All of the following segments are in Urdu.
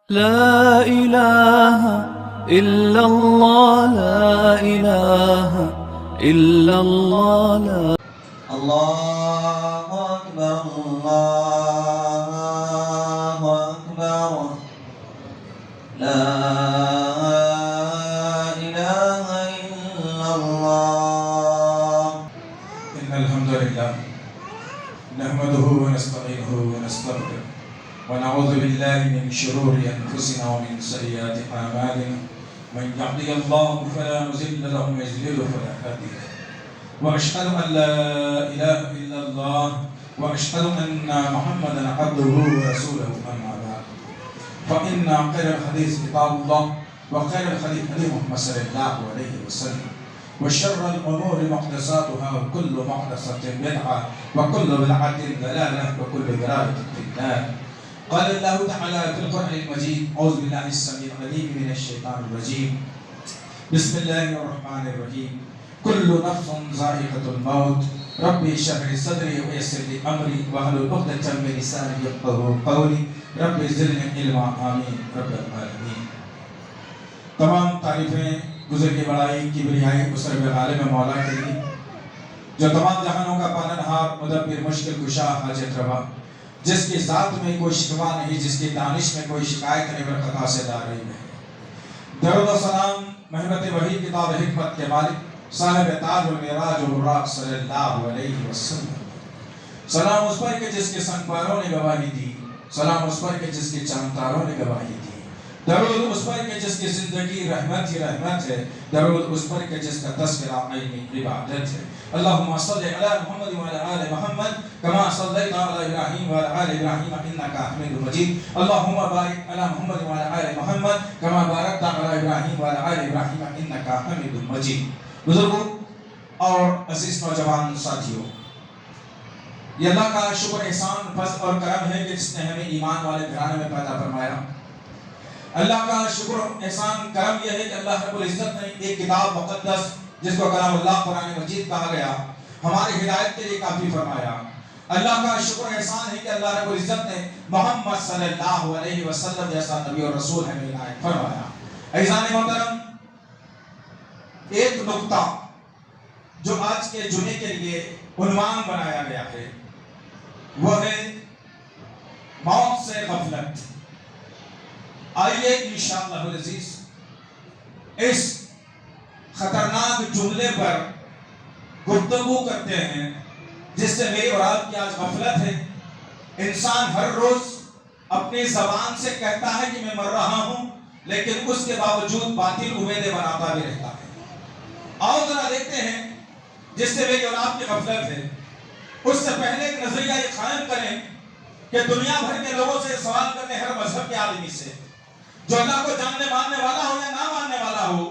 لا إله إلا الله لا إله إلا الله لا الله أكبر الله أكبر لا إله إلا الله. إن الحمد لله نحمده ونستعينه ونستغفره ونعوذ بالله من شرور أنفسنا ومن سيئات أعمالنا. من يهده الله فلا مضل له ومن يضلل فلا هادي له. وأشهد أن لا إله إلا الله وأشهد أن محمدا عبده ورسوله أما بعد. فإن خير الحديث كتاب الله وخير الحديث حديث محمد صلى الله عليه وسلم وشر الأمور محدثاتها وكل محدثة بدعة وكل بدعة ضلالة وكل ضلالة في النار. قال الله تعالى في القرآن المجيد أعوذ بالله السميع العليم من الشيطان الرجيم بسم الله الرحمن الرحيم كل نفس ذائقة الموت ربي اشرح لي صدري ويسر لي أمري واحلل عقدة من لساني يفقهوا قولي ربي زدني علما آمين رب العالمين. تمام تعریفیں گزر کی بڑائی کبریائی اس رب عالم مولا کے لیے جو تمام جہانوں کا پالنہار مدبر مشکل کشا حاجت روا، جس کی ذات میں کوئی شکوہ نہیں، جس کی دانش میں کوئی شکایت نہیں، اور خطا سے داری نہیں. درود و سلام محبت وحی کتاب حکمت کے مالک صاحب تاج و معراج و براق صلی اللہ علیہ وسلم. سلام اس پر کہ جس کے سنگ پاروں نے گواہی دی، سلام اس پر کہ جس کے چاند تاروں نے گواہی دی. درود اس پر کہ جس کی زندگی رحمت ہی رحمت ہے، درود اس پر کہ جس کا تذکرہ عین عبادت ہے. اللہم صلی علی محمد وعلی آل محمد کما صلیت علی ابراہیم وعلی آل ابراہیم انکا حمید مجید. اللہم بارک علی محمد وعلی آل محمد کما بارکت علی ابراہیم وعلی آل ابراہیم انکا حمید مجید. بزرگوں اور عزیز نوجوان ساتھیوں، یہ اللہ کا شکر احسان فضل اور کرم ہے کہ جس نے ہمیں ایمان والے گھرانے میں پیدا فرمایا. اللہ کا شکر احسان کرم یہ ہے کہ اللہ رب العزت نے ایک کتاب مقدس جس کو کلام اللہ قرآن مجید کہا گیا ہماری ہدایت کے لیے کافی فرمایا. اللہ کا شکر احسان ہے کہ اللہ رب العزت نے محمد صلی اللہ علیہ وسلم جیسا نبی اور رسول ہمیں عنایت فرمایا. عزیزان محترم، ایک نقطہ جو آج کے جمعے کے لیے عنوان بنایا گیا ہے وہ ہے موت سے غفلت. آئیے انشاءاللہ العزیز اس خطرناک جملے پر گفتگو کرتے ہیں جس سے میری اور آپ کی آج غفلت ہے. انسان ہر روز اپنی زبان سے کہتا ہے کہ میں مر رہا ہوں، لیکن اس کے باوجود باطل امیدیں بناتا بھی رہتا ہے. آؤ ذرا دیکھتے ہیں جس سے میری اور آپ کی غفلت ہے. اس سے پہلے ایک نظریہ یہ قائم کریں کہ دنیا بھر کے لوگوں سے سوال کرنے ہر مذہب کے آدمی سے، جو اللہ کو جاننے ماننے والا ہو یا نہ ماننے والا ہو،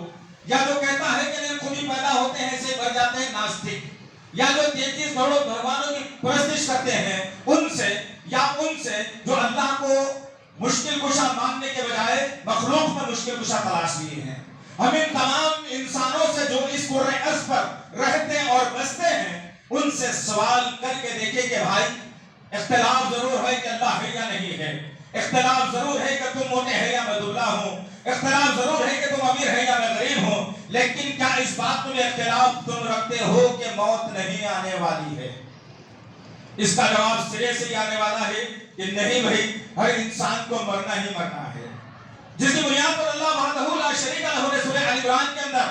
یا جو کہتا ہے کہ نہیں خود ہی پیدا ہوتے ہیں ایسے بن جاتے ہیں ناستک، یا جو 33 کروڑ بھگوانوں کی پرستش کرتے ہیں، ان سے یا ان سے جو اللہ کو مشکل کشا ماننے کے بجائے مخلوق میں مشکل کشا تلاش لیے ہیں. ہم ان تمام انسانوں سے جو اس کرۂ ارض پر رہتے اور بستے ہیں ان سے سوال کر کے دیکھیں کہ بھائی اختلاف ضرور ہے کہ اللہ ہے یا نہیں ہے، اختلاف ضرور ہے کہ تم موٹے ہیں یا میں دبلا ہوں، اختلاف ضرور ہے کہ تم امیر ہیں یا میں غریب ہوں، لیکن کیا اس بات میں اختلاف تم رکھتے ہو کہ موت نہیں آنے والی ہے؟ اس کا جواب سرے سے ہی آنے والا ہے کہ نہیں بھائی، ہر انسان کو مرنا ہی مرنا ہے. جس کی بنیاد پر اللہ وحدہ لا شریک لہ نے سورہ آل عمران کے اندر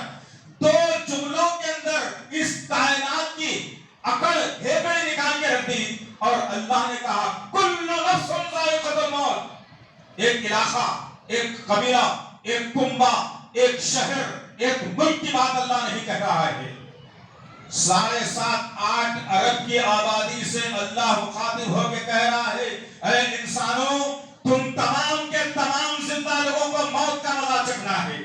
2 جملوں کے اندر اس کائنات کی عقل ہیبڑی نکال کے رکھ دی اور اللہ نے کہا کل نفس ذائقۃ الموت. ایک علاقہ، ایک قبیلہ، ایک کنبہ، ایک شہر، ایک ملک کی بات اللہ نہیں کہہ رہا ہے. 7.5-8 ارب کی آبادی سے اللہ مخاطب ہو کے کہہ رہا ہے اے انسانوں، تم تمام کے تمام زندہ لوگوں کو موت کا مزہ چکھنا ہے.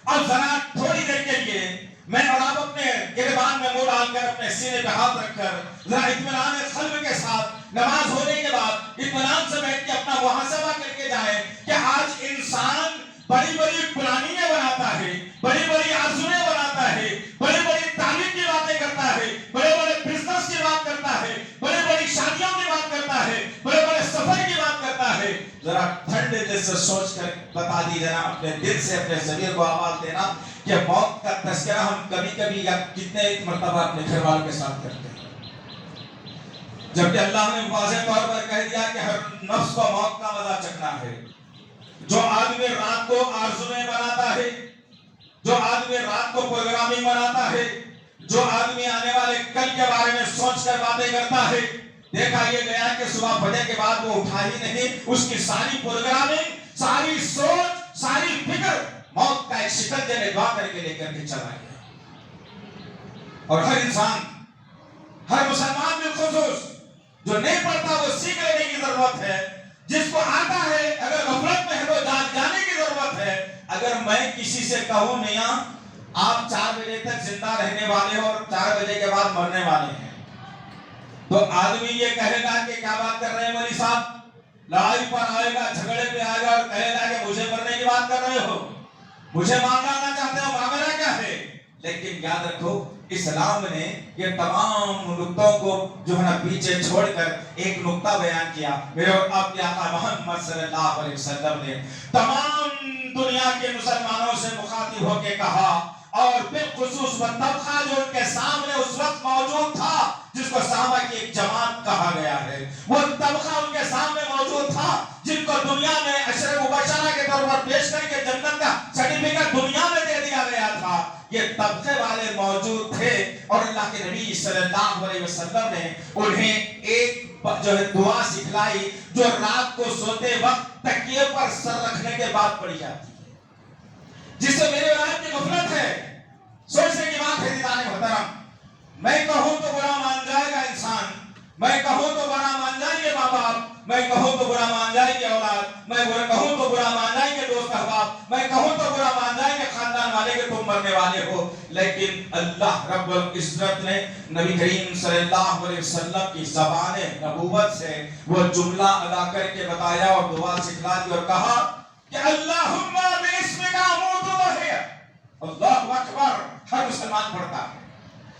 اب ذرا تھوڑی دیر کے لیے میں اور آپ اپنے گریبان میں منہ ڈال کر اپنے سینے پہ ہاتھ رکھ کر ذرا اطمینان قلب کے ساتھ نماز ہونے کے بعد اطمینان سے بیٹھ کے اپنا محاسبہ کر کے جائیں کہ آج انسان بڑی بڑی پلاننگیں بناتا ہے، بڑی بڑی آرزویں بناتا ہے، بڑی بڑی تعلیم کی باتیں کرتا ہے، بڑے بڑے بزنس کی بات کرتا ہے، بڑی بڑی شادیوں کی بات کرتا ہے، بڑے بڑے سفر کی بات کرتا ہے. ذرا ٹھنڈے دل سے سوچ کر بتا دیجیے نا، اپنے دل سے اپنے ضمیر کو آواز دینا کہ موت کا تذکرہ ہم کبھی کبھی یا کتنے مرتبہ اپنے گھر والوں کے ساتھ کرتے ہیں، جبکہ اللہ نے واضح طور پر کہہ دیا کہ ہر نفس کو موت کا مزہ چکھنا ہے۔ جو آدمی رات کو آرزویں بناتا ہے، جو آدمی رات کو پروگرامنگ بناتا ہے، جو آدمی آنے والے کل کے بارے میں سوچ کر باتیں کرتا ہے، دیکھا یہ گیا کہ صبح فجر کے بعد وہ اٹھا ہی نہیں، اس کی ساری پروگرامنگ، ساری سوچ، ساری فکر موت کا ایک شکنجے میں دعا کر کے لے کر کے چلا گیا۔ اور ہر انسان، ہر مسلمان بالخصوص جو نہیں پڑھتا وہ سیکھ لینے کی ضرورت ہے، جس کو آتا ہے اگر غفلت میں ہے تو جانے کی ضرورت ہے۔ اگر میں کسی سے کہوں میاں آپ 4 بجے تک زندہ رہنے والے ہو اور 4 بجے کے بعد مرنے والے ہیں، تو آدمی یہ کہے گا کہ کیا بات کر رہے ہیں مولوی صاحب، لڑائی پر آئے گا، جھگڑے پہ آئے گا اور کہے گا کہ مجھے مرنے کی بات کر رہے ہو، مجھے مارنا چاہتے ہو، معاملہ کیا ہے؟ لیکن یاد رکھو اسلام نے یہ تمام نقطوں کو جو ہے نا پیچھے چھوڑ کر ایک نقطہ بیان کیا۔ میرے اور آپ کے آقا محمد صلی اللہ علیہ وسلم نے تمام دنیا کے مسلمانوں سے مخاطب ہو کے کہا، اور بالخصوص وہ طبقہ جو ان کے سامنے اس وقت موجود تھا جس کو صحابہ کی ایک جماعت کہا گیا ہے، وہ طبقہ ان کے سامنے موجود تھا جن کو دنیا میں عشر مبشرہ کے طور پر پیش کر کے جنت کا سرٹیفکیٹ دنیا میں دے دیا گیا تھا، یہ طبقے والے موجود تھے، اور اللہ کے نبی صلی اللہ علیہ وسلم نے انہیں ایک جو ہے دعا سکھلائی جو رات کو سوتے وقت تکیے پر سر رکھنے کے بعد پڑھی جاتی ہے، جس سے میرے اور آپ کی غفلت ہے۔ سوچنے کی بات ہے دیدان محترم، میں کہوں تو برا مان جائے گا انسان، میں کہوں تو برا مان جائیں گے ماں باپ، میں کہوں تو برا مان جائیں گے اولاد، میں کہوں تو برا مان جائیں گے دوست احباب، میں کہوں تو برا مان جائیں گے خاندان والے کہ تم مرنے والے ہو، لیکن اللہ رب العزت نے نبی کریم صلی اللہ علیہ وسلم کی زبان نبوت سے وہ جملہ ادا کر کے بتایا اور دعا سکھلا دی اور کہا کہ اللہم باسمک اموت واحیا۔ اللہ اکبر، ہر مسلمان پڑھتا ہے،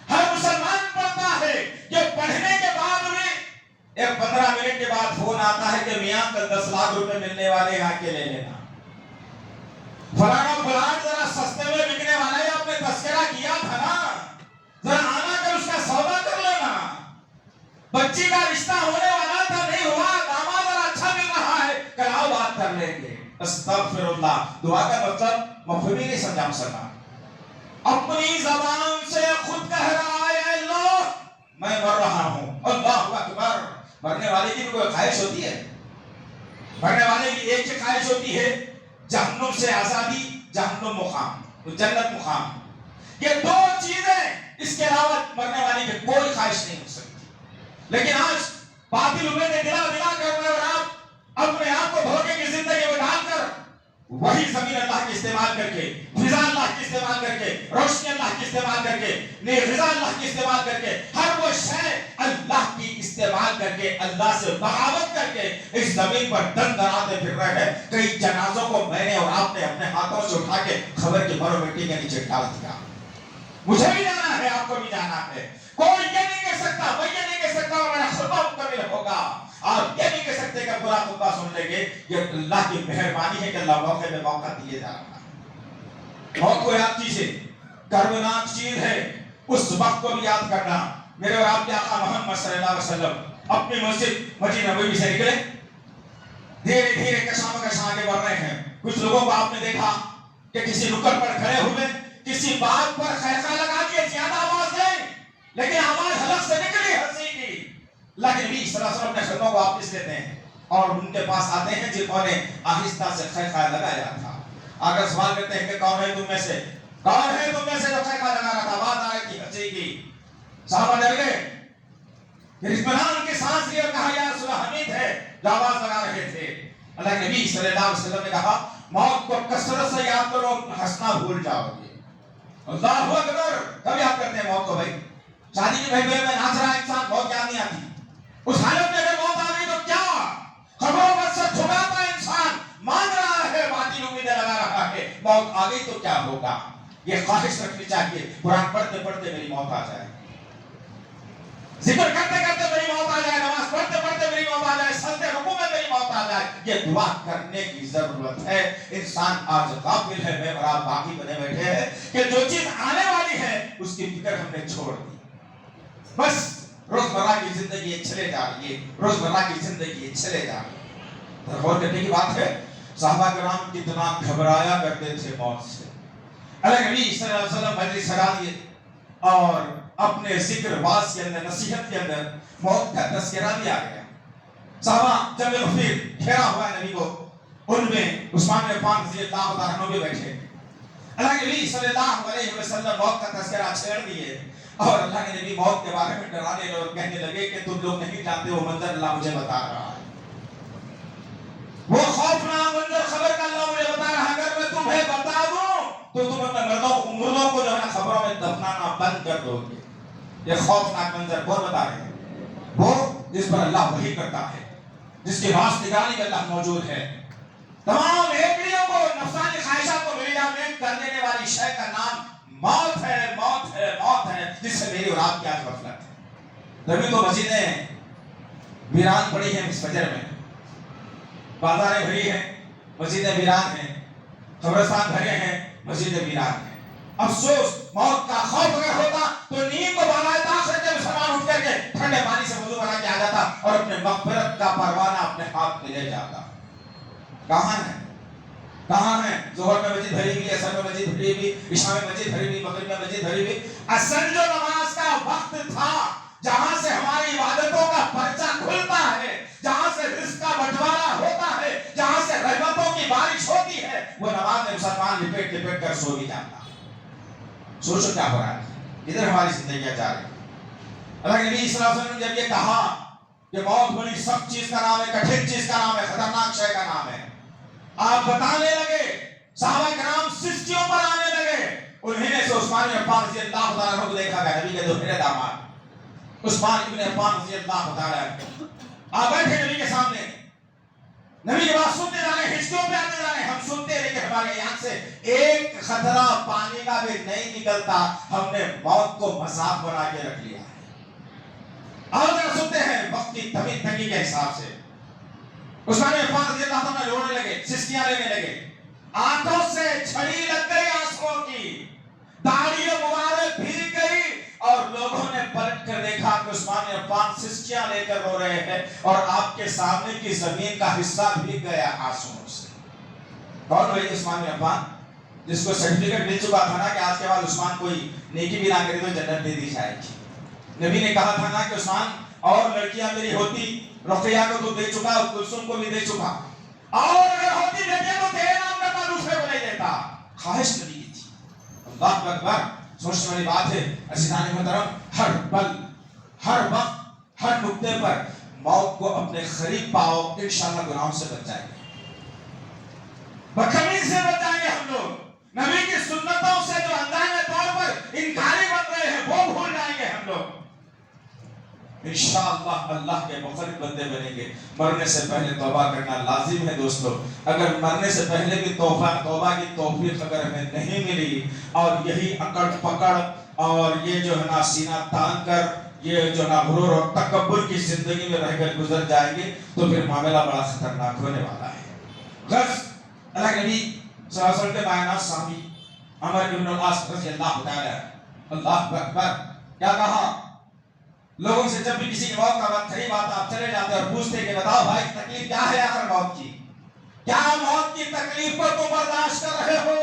ہر مسلمان پڑھتا ہے کہ پڑھنے کے بعد میں ایک 15 منٹ کے بعد فون آتا ہے کہ میاں کل 10 لاکھ روپے ملنے والے ہیں، آ کے لے لینا، فلانا پلاٹ ذرا سستے میں بکنے والا ہے، آپ نے تذکرہ کیا تھا نا، ذرا آنا کر اس کا سودا کر لینا، بچی کا رشتہ ہونے والا تھا نہیں ہوا، داماد ذرا اچھا مل رہا ہے، کل آؤ بات کر لیں گے۔ استغفر اللہ، دعا کا مطلب مفہوم ہی نہیں سمجھا مسلمان، اپنی زبان سے خود کہہ رہا ہے اللہ میں مر رہا ہوں، اللہ اکبر۔ مرنے والے کی کوئی خواہش ہوتی ہے؟ مرنے والے کی ایک ہی خواہش ہوتی ہے، جہنم سے آزادی، جہنم مقام، جنت مقام، یہ 2 چیزیں، اس کے علاوہ مرنے والے کی کوئی خواہش نہیں ہو سکتی۔ لیکن آج باطل امیدیں دلا کر میں اور آپ اپنے آپ کو دھوکے کی زندگی میں ڈال کر وہی زمین اللہ کی استعمال کر کے، فضا اللہ کی استعمال کر کے، روشنی اللہ کی استعمال کر کے، غذا اللہ کی استعمال کر کے، ہر وہ شے اللہ کی استعمال کر کے، اللہ سے بغاوت کر کے اس زمین پر دن دراتے پھر رہے ہیں۔ کئی جنازوں کو میں نے اور آپ نے اپنے ہاتھوں سے اٹھا کے خبر کے بھرو مٹی کے نیچے ڈال دیا۔ مجھے بھی جانا ہے، آپ کو بھی جانا ہے، کوئی یہ نہیں کہہ سکتا، میں یہ نہیں کہہ سکتا اور میرا خطبہ مکمل ہوگا، آپ یہ نہیں کہہ سکتے کہ پورا خطبہ سن لیں گے، یہ اللہ کی مہربانی ہے کہ اللہ موقع میں موقع دیے جا رہا ہے۔ موت کو یاد کیجیے، کربناک چیز ہے، اس وقت کو بھی یاد کرنا۔ میرے اور آپ کے آقا محمد صلی اللہ علیہ وسلم اپنی مسجد مدینہ نبوی سے نکلے، دھیرے دھیرے کشاں آگے بڑھ رہے ہیں۔ کچھ لوگوں کو آپ نے دیکھا کہ کسی نکڑ پر کھڑے ہوئے، کسی بات پر خیخہ لگا کے زیادہ آواز دیں، لیکن آواز حلق سے نکلی ہنسی کی۔ اللہ کے نبی صلی اللہ علیہ وسلم اپنے خدموں کو واپس لیتے ہیں اور ان کے پاس آتے ہیں جنہوں نے آہستہ سے خیخہ لگایا تھا۔ آگر سوال کرتے ہیں کہ کون ہے تم میں سے، کون ہے تم میں سے جو خیخہ لگا رہا تھا؟ آواز آ رہی تھی ہنسی کی، صحابہ ڈر گئے، پھر اطمینان کی سانس لی اور کہا یا رسول اللہ حمید ہے جو آواز لگا رہے تھے۔ اللہ کے نبی صلی اللہ علیہ وسلم نے کہا موت کو کثرت سے یاد کرو، ہنسنا بھول جاؤ گے۔ اللہ اکبر، کب یاد کرتے ہیں موت کو بھائی؟ شادی کے بھائی میں ناچ رہا انسان، موت یاد نہیں آتی۔ اس حالت میں اگر موت آ گئی تو کیا؟ خبروں پر سے چھپاتا انسان، مان رہا ہے، باطل امیدیں لگا رہا ہے، موت آ گئی تو کیا ہوگا؟ یہ خواہش رکھنی چاہیے قرآن پڑھتے پڑھتے میری موت آ جائے۔ ذکر کرتے کرتے میری موت آ جائے, نماز پڑھتے پڑھتے میری موت آ جائے, سجدے رکوع میں میری موت آ جائے, یہ دعا کرنے کی ضرورت ہے. انسان آج غافل ہے, میں اور آپ باقی بنے بیٹھے ہیں کہ جو چیز آنے والی ہے اس کی فکر ہم نے چھوڑ دی. بس روزمرہ کی زندگی چلے جا رہی ہے, روزمرہ کی زندگی چلے جا رہی ہے. غور کرنے کی بات ہے, صحابہ کرام کتنا گھبرایا کرتے تھے موت سے. اللہ نبی صلی اللہ علیہ وسلم مجلس سجا دیے اور اپنے ذکر باز کے اندر, نصیحت کے اندر موت کا تذکرہ بھی آ گیا. صحابہ جب غفیر گھیرا ہوا ہے نبی کو, ان میں عثمان بن عفان رضی اللہ تعالیٰ عنہ بھی بیٹھے. اللہ نبی صلی اللہ علیہ وسلم موت کا تذکرہ چھیڑ دیے اور اللہ کے نبی موت کے بارے میں ڈرانے اور کہنے لگے کہ تم لوگ نہیں جانتے وہ منظر اللہ مجھے بتا رہا ہے, وہ خوفناک منظر خبر کا اللہ مجھے بتا رہا ہے. اگر میں تمہیں بتا دوں تو تم اپنے مردوں کو جو ہے خبروں میں دفنانا بند کر دو گے. یہ خوفناک منظر کون بتا رہے ہیں؟ وہ جس پر اللہ وحی کرتا ہے, جس کی راست نگرانی میں اللہ موجود ہے. تمام ایکڑیوں کو, نفسانی خواہشات کو ملیامین کر دینے والی شے کا نام موت ہے, موت ہے, موت ہے, جس سے میری اور آپ کی آج غفلت ہے. تبھی تو مسجدیں ویران پڑی ہیں اس فجر میں, بازاریں بھری ہیں, مسجدیں ویران ہیں, قبرستان بھرے ہیں, مسجدیں ویران ہیں. افسوس, موت کا خوف اگر ہوتا تو نیند کو بالائے آخرت کے مسلمان اٹھ کر کے ٹھنڈے پانی سے وضو بنا کے آ جاتا اور اپنے مغفرت کا پروانہ اپنے ہاتھ میں لے جاتا. کہاں ہے, کہاں ہے؟ ظہر میں مسجد بھری ہوئی, عصر میں مسجد بھری ہوئی, عشاء میں مسجد بھری ہوئی, مغرب میں مسجد بھری ہوئی. اصل جو نماز کا وقت تھا, جہاں سے ہماری عبادتوں کا پرچہ کھلتا ہے, جہاں سے رزق کا بٹوارا ہوتا ہے, جہاں سے رحمتوں کی بارش ہوتی ہے, وہ نماز میں مسلمان لپٹ لپٹ کر سو بھی جاتا. سوچو کیا ہو رہا ہے, ادھر ہماری زندگیاں جا رہی ہیں. اللہ کے نبی صلی اللہ علیہ وسلم نے جب یہ کہا کہ موت بڑی سخت چیز کا نام ہے, کٹھن چیز کا نام ہے, خطرناک شے کا نام ہے, آپ بتانے لگے, صحابہ کرام سستیوں پر آنے لگے. انہیں نے سے عثمان بن عفان رضی اللہ تعالیٰ عنہ کو دیکھا گیا, نبی کے دوہرے داماد عثمان بن عفان رضی اللہ تعالیٰ عنہ آپ بیٹھے نبی کے سامنے. نبی کی بات سنتے جا رہے, ہچکیوں پہ آتے جا رہے, ہم سنتے رہے کہ ہمارے یہاں سے ایک خطرہ پانی کا بھی نہیں نکلتا, ہم نے موت کو مذاق بنا کے رکھ لیا ہے. اور ذرا سنتے ہیں وقت کی تنگی کے حساب سے. عثمان بن عفان رضی اللہ عنہ رونے لگے, سسکیاں لینے لگے, آنکھوں سے چھڑی لگ گئی آنسوؤں کی, داڑھی مبارک بھیگ گئی, اور لوگوں نے پلٹ کر دیکھا کہ عثمان بن عفان سسکیاں لے کر رو رہے ہیں اور آپ کے سامنے کی زمین کا حصہ بھیگ گیا آنسوؤں سے. کون وہی عثمان بن عفان جس کو سرٹیفکیٹ مل چکا تھا نا کہ آج کے بعد عثمان کوئی نیکی بھی نہ کرے تو جنت دے دی جائے گی. نبی نے کہا تھا نا کہ عثمان اور لڑکیاں میری ہوتی, رقیہ کو تو دے چکا, کلثوم کو بھی دے چکا, اور اگر ہوتی بیٹے تو تیرے نام کرتا, دوسرے کو نہیں دیتا. خواہش نبی کی تھی. اللہ اکبر, سوچنے والی بات ہے. عزیزان محترم, ہر پل, ہر وقت, ہر نقطے پر موت کو اپنے قریب پاؤ, انشاءاللہ گناہوں سے بچ جائیں گے, بدتمیزی سے بچ جائیں گے ہم لوگ. نبی کی سنتوں سے جو اندازے طور پر انکاری بن رہے ہیں وہ بھول جائیں گے ہم لوگ. انشاءاللہ اللہ کے مقرب بندے بنیں گے. مرنے سے پہلے توبہ کرنا لازم ہے دوستو. اگر مرنے سے پہلے بھی توبہ کی توفیق اگر ہمیں نہیں ملی اور یہی اکڑ پکڑ اور یہ جو ہے نا سینہ تان کر یہ جو نا غرور اور تکبر کی زندگی میں رہ کر گزر جائیں گے تو پھر معاملہ بڑا خطرناک ہونے والا ہے. غرض اللہ کے نبی صلی اللہ علیہ وسلم کے معنی صحابی عمر بن العاص رضی اللہ تعالی, اللہ اکبر, کیا کہا لوگوں سے جب بھی کسی کی موت کا وقت قریب آتا آپ چلے جاتے اور پوچھتے کہ بتاؤ بھائی تکلیف کیا ہے آخر موت کی, کیا موت کی تکلیف کو تم برداشت کر رہے ہو؟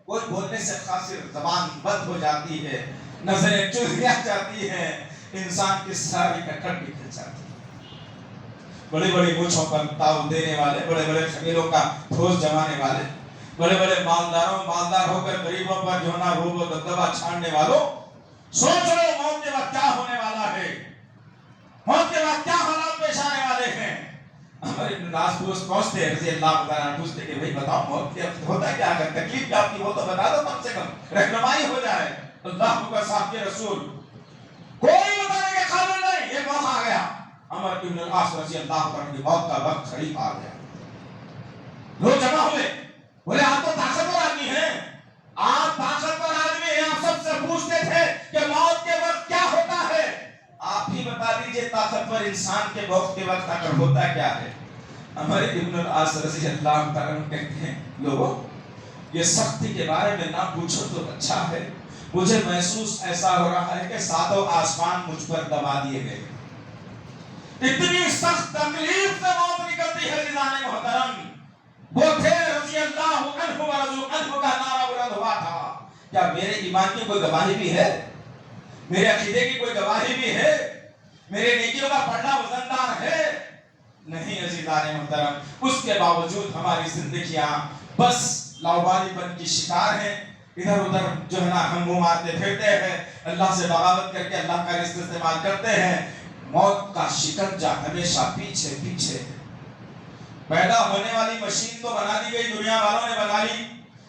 کوئی بولنے سے خاصر زبان بند ہو جاتی ہے, نظریں چوری آ جاتی ہیں, انسان کی ساری ککڑ نکل جاتی ہے. بڑی بڑی مونچھوں پر تاؤ دینے والے, بڑے بڑے خمیلوں کا ٹھوس جمانے والے, بڑے بڑے مالدار ہو کر غریبوں پر جو نا روب و دبدبہ چھاڑنے والوں, سوچ رہے موت کے بعد کیا ہونے والا ہے, موت کے بعد کیا حالات پیش آنے والے ہیں. ہمارے ابن العاص پہنچتے ہیں رضی اللہ تعالیٰ عنہ, پوچھتے کہ بھئی بتاؤ موت کے وقت ہوتا کیا, اگر تکلیف کیا آپ کی ہو تو بتا دو, کم سے کم رہنمائی ہو جائے. اللہ کا صاحب کے رسول کوئی بتانے کے قابل نہیں. یہ موقع آ گیا, عمر ابن العاص رضی اللہ تعالیٰ عنہ کی موت کا وقت قریب آ گیا. لوگ جمع ہوئے, بولے آپ تو طاقتور آدمی ہیں, آپ طاقتور آدمی ہیں, آپ سب سے پوچھتے تھے کہ موت کے وقت کیا ہوتا ہے, آپ ہی بتا وقت اگر ہوتا کیا ہے، ہمارے ابن العاص رضی اللہ تعالیٰ عنہ کہتے ہیں لوگوں یہ سختی کے بارے میں نہ پوچھو تو اچھا ہے، مجھے محسوس ایسا ہو رہا ہے کہ ساتوں آسمان مجھ پر دبا دیے گئے، اتنی سخت تکلیف سے موت نکلتی ہے جنان محترم۔ وہ تھے رضی اللہ عنہ و رضو عنہ کا نعرہ بلند ہوا تھا۔ کیا میرے ایمان کی کوئی گواہی بھی ہے؟ میرے عقیدے کی کوئی گواہی بھی ہے؟ میرے نیکیوں کا پڑھنا وزندار ہے؟ نہیں عزیزان محترم، اس کے باوجود ہماری زندگیاں بس لاوبالی پن کی شکار ہیں، ادھر ادھر جو ہے نا ہم منہ مارتے پھرتے ہیں، اللہ سے بغاوت کر کے اللہ کا رزق استعمال کرتے ہیں، موت کا شکنجہ ہمیشہ پیچھے پیچھے۔ پیدا ہونے والی مشین تو بنا دی گئی، دنیا والوں نے بنا لی،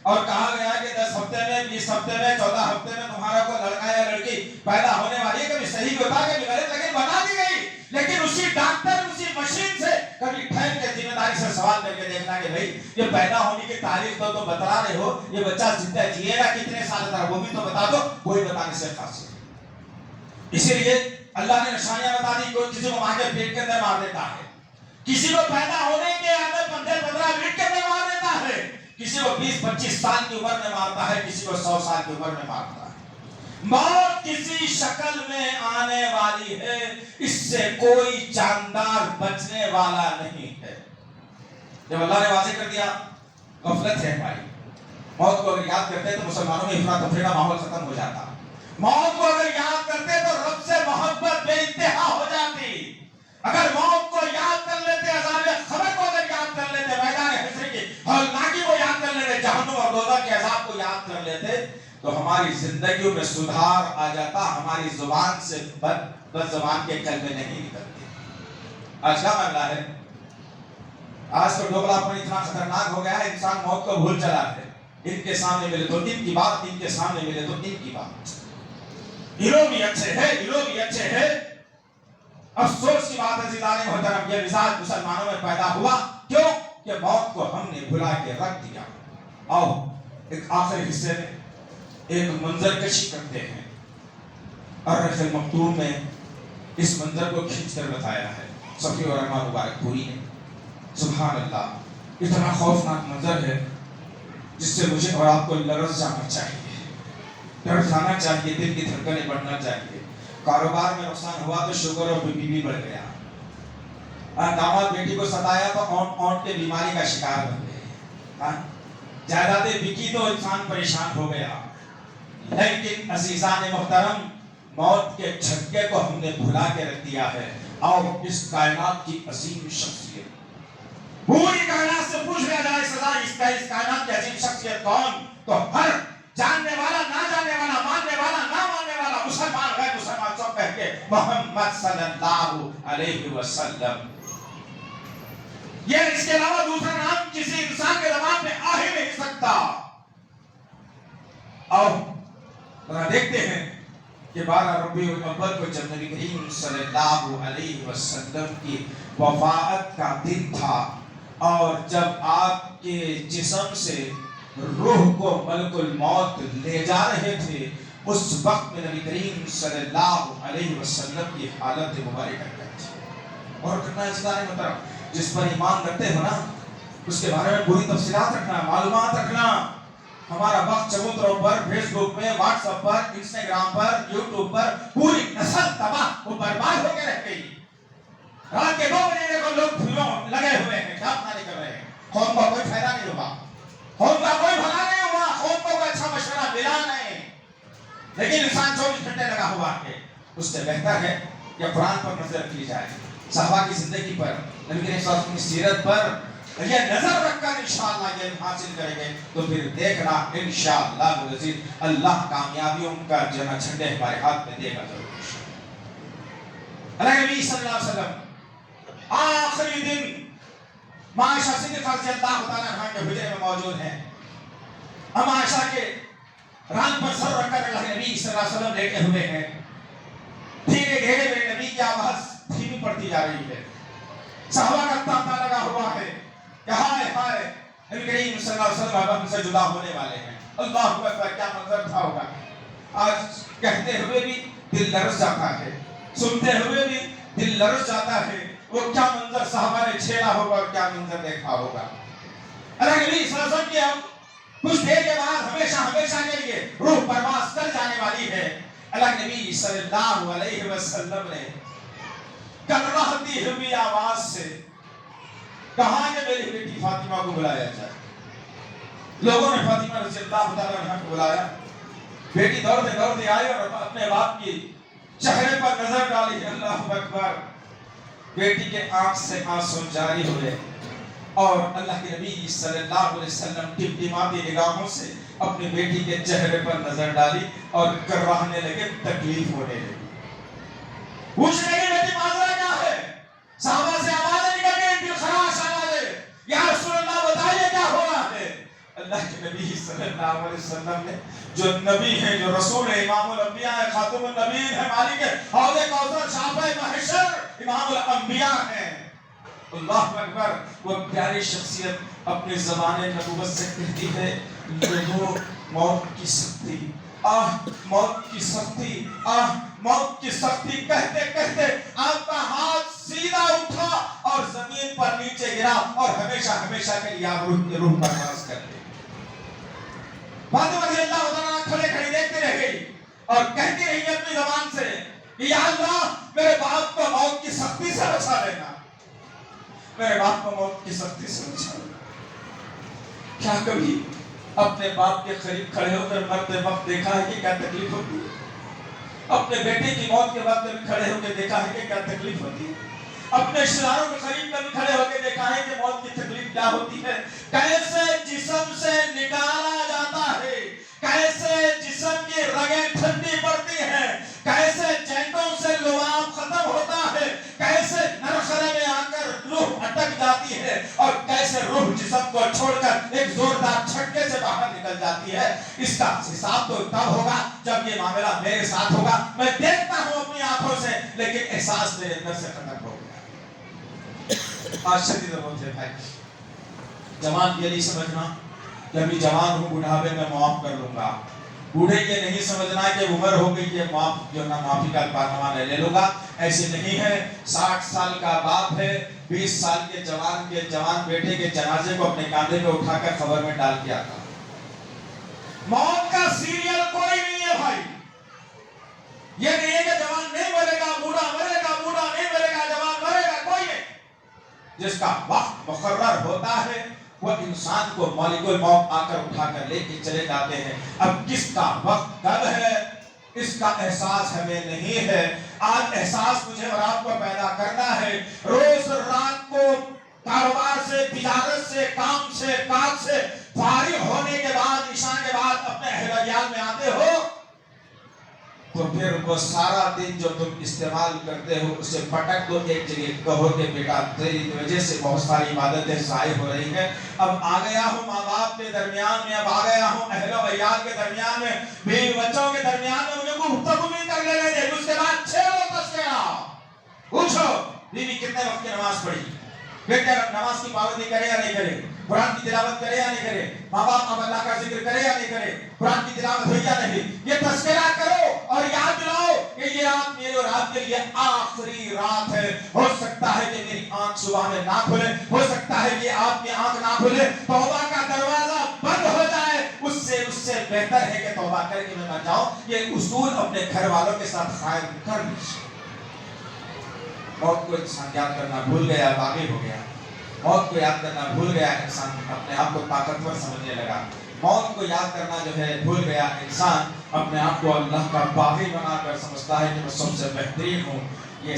اور کہا گیا کہ 10 ہفتے میں 20 ہفتے میں 14 ہفتے میں تمہارا کوئی لڑکا یا لڑکی پیدا ہونے والی ہے، کبھی صحیح ہوتا کبھی غلط، لیکن بنا دی گئی۔ لیکن اسی ڈاکٹر اسی مشین سے کبھی ٹھہر کے ذمہ داری سے سوال کر کے دیکھنا کہ بھائی یہ پیدا ہونے کی تاریخ تو بتا رہے ہو، یہ بچہ زندہ جیے گا کتنے سال تک وہ بھی تو بتا دو، وہی بتانے سے خاص ہے۔ اسی لیے اللہ نے نشانیاں بتا دی، کوئی کسی کو ماں کے پیٹ کے اندر مار دیتا ہے، کسی کو پیدا ہونے کے اندر 15 منٹ کے اندر مار دیتا ہے، کسی کو 20-25 سال کی عمر میں مارتا ہے، کسی کو 100 سال کی عمر میں مارتا ہے۔ موت کسی شکل میں آنے والی ہے، اس سے کوئی جاندار بچنے والا نہیں ہے۔ جب اللہ نے واضح کر دیا غفلت ہے ہماری، موت کو اگر یاد کرتے تو مسلمانوں میں افراتفری کا ماحول ختم ہو جاتا، موت کو اگر یاد کرتے تو رب سے محبت بے انتہا ہو جاتی، اگر موت کو یاد کر لیتے، عذاب قبر کو اگر یاد کر لیتے، میدان حشر کی ہولناکی کو یاد کر لیتے، جہنم اور دوزخ کے عذاب کو یاد کر لیتے، تو ہماری زندگیوں میں سدھار آ جاتا، ہماری زبان سے بد زبان کے کلمے نہیں نکلتے۔ آج کا معاملہ ہے، آج کا ڈوبلاپن اتنا خطرناک ہو گیا ہے، انسان موت کو بھول چلا ہے، ان کے سامنے ملے تو ان کی بات، ان کے سامنے ملے تو ان کی بات، یہ لوگ بھی اچھے ہیں، یہ لوگ بھی اچھے ہیں۔ افسوس کی بات ہے عزیزان محترم، یہ مزاج مسلمانوں میں پیدا ہوا، کیوں کہ موت کو ہم نے بھلا کے رکھ دیا۔ آؤ ایک آخری حصے میں ایک منظر کشی کرتے ہیں، الرحیق المختوم میں اس منظر کو کھینچ کر بتایا ہے صفی اور رحمہ مبارک پوری نے۔ سبحان اللہ، اتنا خوفناک منظر ہے جس سے مجھے اور آپ کو لرز جانا چاہیے، ڈر جانا چاہیے، دل کی دھڑکنیں بڑھنا چاہیے۔ کاروبار میں نقصان ہوا تو شوگر اور بی پی بڑھ گیا، داماد بیٹی کو ستایا تو اونٹ کے بیماری کا شکار بن گئے، جائیدادیں بکی تو انسان پریشان ہو گیا۔ لیکن عزیزان محترم، موت کے جھٹکے کو ہم نے بھلا کے رکھ دیا ہے۔ اور اس کائنات کی عظیم شخصیت، پوری کائنات سے پوچھ لیا جائے سزا اس کائنات کی عظیم شخصیت کون، تو ہر جاننے والا، نہ جاننے والا، ماننے والا، نہ ماننے والا، مسلمان غیر مسلمان سب کہہ کے محمد صلی اللہ علیہ وسلم۔ یہ اس کے علاوہ دوسرا نام کسی انسان کے زبان میں آ ہی نہیں سکتا۔ اور دیکھتے ہیں کہ 12 ربیع الاول کو جب نبی کریم صلی اللہ علیہ وسلم کی وفات کا دن تھا، اور جب آپ کے جسم سے روح کو ملک الموت لے جا رہے تھے، اس وقت میں نبی کریم صلی اللہ علیہ وسلم کی حالت مبارکہ کیا تھی۔ اور کتنا عزیزان محترم، جس پر ایمان رکھتے ہو نا، اس کے بارے میں پوری تفصیلات رکھنا، معلومات رکھنا۔ ہمارا وقت چبوتروں پر، فیس بک پہ، واٹس ایپ پر، انسٹاگرام پر، یوٹیوب پر پوری نسل تباہ و برباد ہو کے رہ گئی۔ رات کے 2 بجے کو لوگ فلموں لگے ہوئے ہیں، کیا پتہ نہیں کر رہے ہیں، قوم کا کوئی فائدہ نہیں ہوا، قوم کا کوئی بھلا نہیں ہوا، قوم کو کوئی اچھا مشورہ ملا نہیں، لیکن انسان 24 گھنٹے لگا ہوا ہے۔ اس سے بہتر ہے کہ قرآن پر نظر رکھی جائے، صحابہ کی زندگی پر، نبی کریم صلی اللہ علیہ وسلم کی سیرت پر یہ نظر رکھ کر انشاءاللہ یہ حاصل کریں گے تو پھر دیکھنا انشاءاللہ العزیز اللہ کامیابیوں کا جھنڈے ہمارے ہاتھ میں دے گا ضرور۔ اللہ نبی صلی اللہ علیہ وسلم آخری دن ماں عائشہ صدیقہ رضی اللہ تعالیٰ عنہا کے حجرے میں موجود ہیں۔ ہم عائشہ کے ران پر سر رکھ کر اللہ نبی صلی اللہ علیہ وسلم لیٹے ہوئے ہیں، دھیرے دھیرے میرے نبی کی آواز دھیمی پڑتی جا رہی ہے، صحابہ کا تانتا لگا ہوا ہے کہ ہائے ہائے نبی کریم صلی اللہ علیہ وسلم ہم سے جدا ہونے والے ہیں۔ اللہ اکبر، کیا منظر تھا ہوگا۔ آج کہتے ہوئے بھی دل لرز جاتا ہے، سنتے ہوئے بھی دل لرز جاتا ہے وہ کیا منظر صحابہ نے چھیڑا ہوگا اور کیا منظر دیکھا ہوگا. اللہ کے نبی صلی اللہ علیہ وسلم کی اب کچھ دیر کے بعد ہمیشہ کے لیے روح پرواز کر جانے والی ہے. اللہ کے نبی صلی اللہ علیہ وسلم نے کرہتی ہوئی آواز سے کہا کہ میری بیٹی فاطمہ کو بلایا جائے. لوگوں نے فاطمہ رضی اللہ تعالیٰ عنہ کو بلایا. بیٹی دوڑتے آئے اور اپنے باپ کی چہرے پر نظر ڈالی. اللہ اکبر. بیٹی کے آنکھ سے آنسو جاری ہوئے اور اللہ کے نبی صلی اللہ علیہ وسلم ٹمٹماتی نگاہوں سے اپنی بیٹی کے چہرے پر نظر ڈالی اور کراہنے لگے, تکلیف ہونے لگی. پوچھنے لگے بیٹی ماجرا کیا ہے؟ صحابہ سے آوازیں نکل گئی, دل خراش آوازیں, یا رسول اللہ بتائیے کیا ہو رہا ہے. اللہ کے نبی صلی اللہ علیہ وسلم نے, جو نبی ہیں, جو رسول ہے, امام الانبیاء ہے, خاتم النبیین ہے, مالک حوض کوثر, شافع محشر, امام الانبیاء ہیں. اللہ اکبر. وہ پیاری شخصیت اپنی زبان نبوت سے کہتی ہے, لوگوں موت کی سختی, موت کی سختی, موت کی سختی کہتے کہتے آپ کا ہاتھ سیدھا اٹھا اور زمین پر نیچے گرا اور ہمیشہ کے لیے آپ روح پرواز کر گئے. فاطمہ رضی اللہ تعالیٰ کھڑے دیکھتے رہ گئی اور کہتی رہی اپنی زبان سے کہ یا اللہ میرے باپ کو موت کی سختی سے بچا لینا, میرے باپ کو موت کی سختی سے بچا لینا. کیا کبھی اپنے باپ کے قریب کھڑے ہو کر مرتے وقت دیکھا ہے کہ کیا تکلیف ہوتی ہے؟ اپنے بیٹے کی موت کے وقت کبھی کھڑے ہو کے دیکھا ہے کہ کیا تکلیف ہوتی ہے؟ اپنے رشتہ داروں کے قریب کبھی کھڑے ہو کے دیکھا ہے کہ موت کی تکلیف کیا ہوتی ہے؟ کیسے جسم سے نکالا جاتا ہے, کیسے جسم کی رگیں ٹھنڈی پڑتی ہیں, کیسے جینٹوں سے لعاب ختم ہوتا ہے, کیسے نرخرے میں آ کر روح اٹک جاتی ہے اور کیسے روح جسم کو چھوڑ کر ایک زوردار جھٹکے سے باہر نکل جاتی ہے. اس کا حساب تو تب ہوگا جب یہ معاملہ میرے ساتھ ہوگا. میں دیکھتا ہوں اپنی آنکھوں سے, لیکن احساس میرے اندر سے ختم ہو گیا. آج شدید ضرورت ہے بھائی, جوان یہ نہیں سمجھنا کہ ابھی جوان ہوں, بڑھاپے میں معاف کر لوں گا. بوڑھے یہ نہیں سمجھنا کہ عمر ہو گئی ہے, معافی کا کارنامہ لے لوں گا. ایسے نہیں ہے. 60 سال کا باپ ہے, 20 سال کے جوان بیٹے کے جنازے کو اپنے کاندھے پہ اٹھا کر خبر میں ڈال کے آتا. موت کا سیریل کوئی نہیں ہے بھائی. یہ نہیں ہے کہ جوان نہیں مرے گا, بوڑھا مرے گا, بوڑھا نہیں مرے گا, جوان مرے گا, کوئی نہیں. جس کا وقت مقرر ہوتا ہے وہ انسان کو مالک الموت آ کر اٹھا کر لے کے چلے جاتے ہیں. اب کس کا وقت کب ہے اس کا احساس ہمیں نہیں ہے. آج احساس مجھے اور آپ کو پیدا کرنا ہے. روز رات کو کاروبار سے, تجارت سے, کام سے, کاج سے فارغ ہونے کے بعد, عشاء کے بعد اپنے اہل عیال میں آتے ہو تو پھر وہ سارا دن جو تم استعمال کرتے ہو اسے پٹک دو ایک جگہ. کہو کہ بیٹا تیری وجہ سے بہت ساری عبادتیں ضائع ہو رہی ہیں. اب آ گیا ہوں ماں باپ کے درمیان میں, اب آ گیا ہوں اہل و عیال کے درمیان میں, بیوی بچوں کے درمیان میں, مجھے گفتگو بھی کر لینے دے. اس کے بعد چھیڑو تذکرہ, پوچھو بیوی کتنے وقت کی نماز پڑھی, بیٹا نماز کی پابندی کرے یا نہیں کرے, قرآن کی تلاوت کرے یا نہیں کرے, ماں باپ اب اللہ کا ذکر کرے یا نہیں کرے, قرآن کی تلاوت ہوئی یا نہیں. یہ تذکرہ کرو اور یاد دلاؤ کہ یہ رات میرے اور آپ کے لیے آخری رات ہے. ہو سکتا ہے کہ میری آنکھ صبح میں نہ کھلے, ہو سکتا ہے کہ آپ کی آنکھ نہ کھلے, توبہ کا دروازہ بند ہو جائے. اس سے بہتر ہے کہ توبہ کر کے میں مر جاؤں. یہ اصول اپنے گھر والوں کے ساتھ قائم کر لیجیے. موت کو انسان یاد کرنا بھول گیا, باغی ہو گیا. موت کو یاد کرنا بھول گیا, انسان اپنے آپ کو طاقتور سمجھنے لگا. موت کو یاد کرنا جو ہے بھول گیا, انسان اپنے آپ کو اللہ کا باغی بنا کر سمجھتا ہے کہ میں سب سے بہترین ہوں. یہ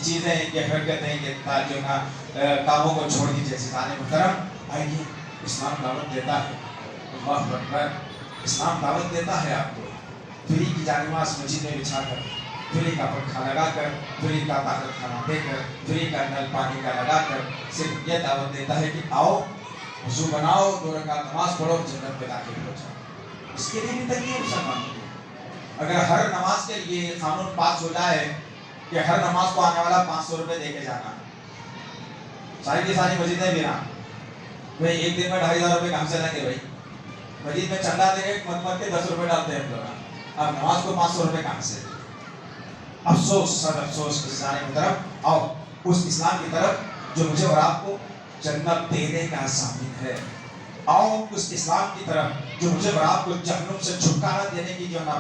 چیزیں, یہ حرکتیں, یہ جو کاموں کو چھوڑ دیجیے. سیدھانے محترم آئیے, اسلام دعوت دیتا ہے. اللہ اکبر. اسلام دعوت دیتا ہے آپ کو فری کی جانماز مسجد میں بچھا کر, فری کا پنکھا لگا کر, فری کا طاقت کھانا دے کر, فری کا نل پانی کا لگا کر صرف یہ دعوت دیتا ہے کہ آؤ, وضو بناؤ, 2 رکعت نماز پڑھو, جنت میں داخل ہو جاؤ. اس کے لیے بھی تکلیف مسلمان. اگر ہر نماز کے لیے قانون پاس ہو جائے کہ ہر نماز کو آنے والا 500 روپے دے کے جانا, ساری کی ساری مسجدیں بھی نا بھائی ایک دن میں 2500 روپے کہاں سے لیں گے بھائی. مسجد میں چندہ دے کے مت کے 10 روپے ڈالتے ہیں ہم لوگ, اب نماز کو 500 روپے کہاں سے. افسوس, سب افسوس. جانے کی طرف آؤ اس اسلام کی طرف جو مجھے اور آپ کو جنت دینے کا ضامن ہے. آؤ اس اسلام کی طرف جو مجھے اور آپ کو جہنم سے چھٹکارا دینے کی جو نا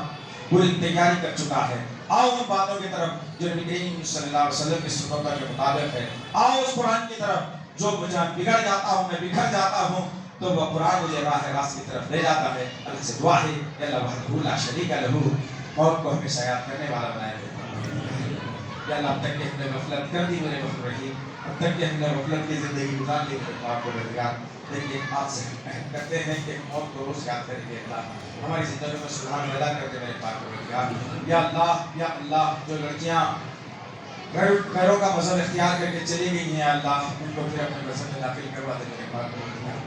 پوری تیاری کر چکا ہے. آؤ ان باتوں کی طرف جو نبی کریم صلی اللہ علیہ وسلم کی سنتوں کے مطابق ہے. آؤ اس قرآن کی طرف جو مجھے بگڑ جاتا ہوں میں بکھر جاتا ہوں تو وہ قرآن مجھے راہ راست کی طرف لے جاتا ہے. اللہ سے دعا ہے کہ اللہ وحدہ لا شریک لہ موت کو ہمیشہ یاد کرنے والا بنائے. یا اللہ اب تک کہ ہم نے غفلت کر دی میرے غفور رحیم, اب تک کہ ہم نے غفلت کی زندگی گزار لی میرے پاک پروردگار, لیکن آپ سے عہد کرتے ہیں کہ موت کو روز یاد کریں گے. اللہ ہماری زندگی میں سبحان پیدا کر دے میرے پاک پروردگار. یا اللہ جو لڑکیاں غیروں کا مذہب اختیار کر کے چلی گئی ہیں اللہ ان کو پھر اپنے مذہب میں داخل کروا دے میرے پاک پروردگار.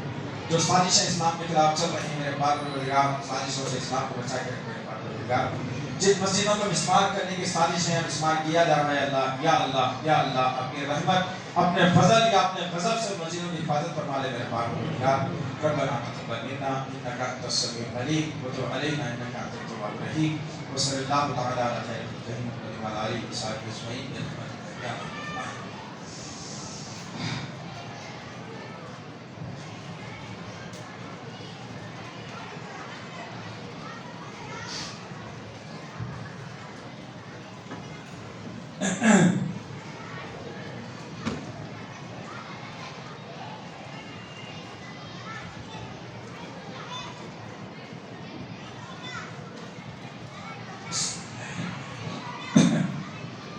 جو سازشیں اسلام کے خلاف چل رہی ہیں میرے پاک پروردگار سازشوں سے اسلام کو بچا کے رکھ میرے پاک پروردگار. جن مسجدوں کو مسمار کرنے کی سازشیں ہیں مسمار کیا جا رہا ہے اللہ یا اللہ اپنی رحمت اپنے فضل یا اپنے غضب سے مسجدوں کی حفاظت فرما لے میرے پاک پروردگار. ربنا تقبل منا انك انت السميع العليم وتب علينا انك انت التواب الرحيم وصلى الله تعالى على خير خلقه محمد وعلى اله وصحبه اجمعين.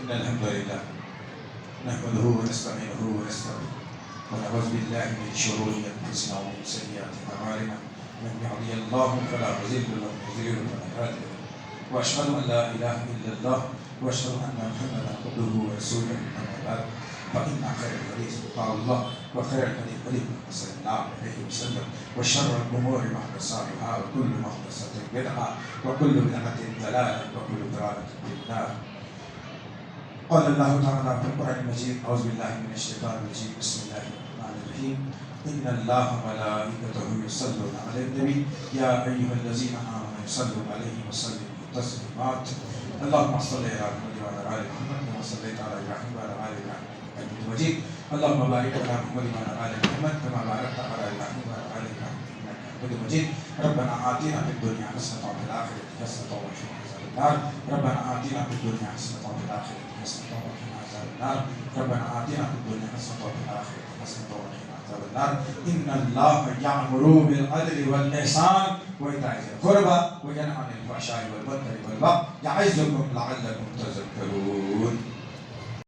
الحمد لله نحمده ونستعينه ونستغفره ونعوذ بالله من شرور انفسنا ومن سيئات اعمالنا من يهده الله فلا مضل له ومن يضلل فلا هادي له واشهد ان لا اله الا الله واشهد ان محمدا عبده ورسوله اما بعد فان خير الحديث كتاب الله وخير الهدي هدي محمد صلى الله عليه وسلم وشر الامور محدثاتها وكل محدثه بدعه وكل بدعه ضلاله وكل ضلاله في النار. قال الله تعالى في القرآن المجيد أعوذ بالله من الشيطان الرجيم بسم الله الرحمن الرحيم إن الله وملائكته يصلون على النبي يا أيها الذين آمنوا صلوا عليه وسلموا تسليما. اللهم صل على محمد وعلى آل محمد كما صليت على إبراهيم وعلى آل إبراهيم إنك حميد مجيد. اللهم بارك على محمد وعلى آل محمد كما باركت على إبراهيم وعلى آل إبراهيم إنك حميد مجيد. ربنا آتنا في الدنيا حسنة وفي الآخرة حسنة وقنا عذاب النار. ربنا آتنا في الدنيا حسنة وفي الآخرة حسنة وقنا عذاب النار. ربنا آتنا في الدنيا حسنة وفي الآخرة حسنة وقنا عذاب النار. إن الله يأمر بالعدل والإحسان وإيتاء ذي القربى وينهى عن الفحشاء والمنكر والبغي يعظكم لعلكم تذكرون.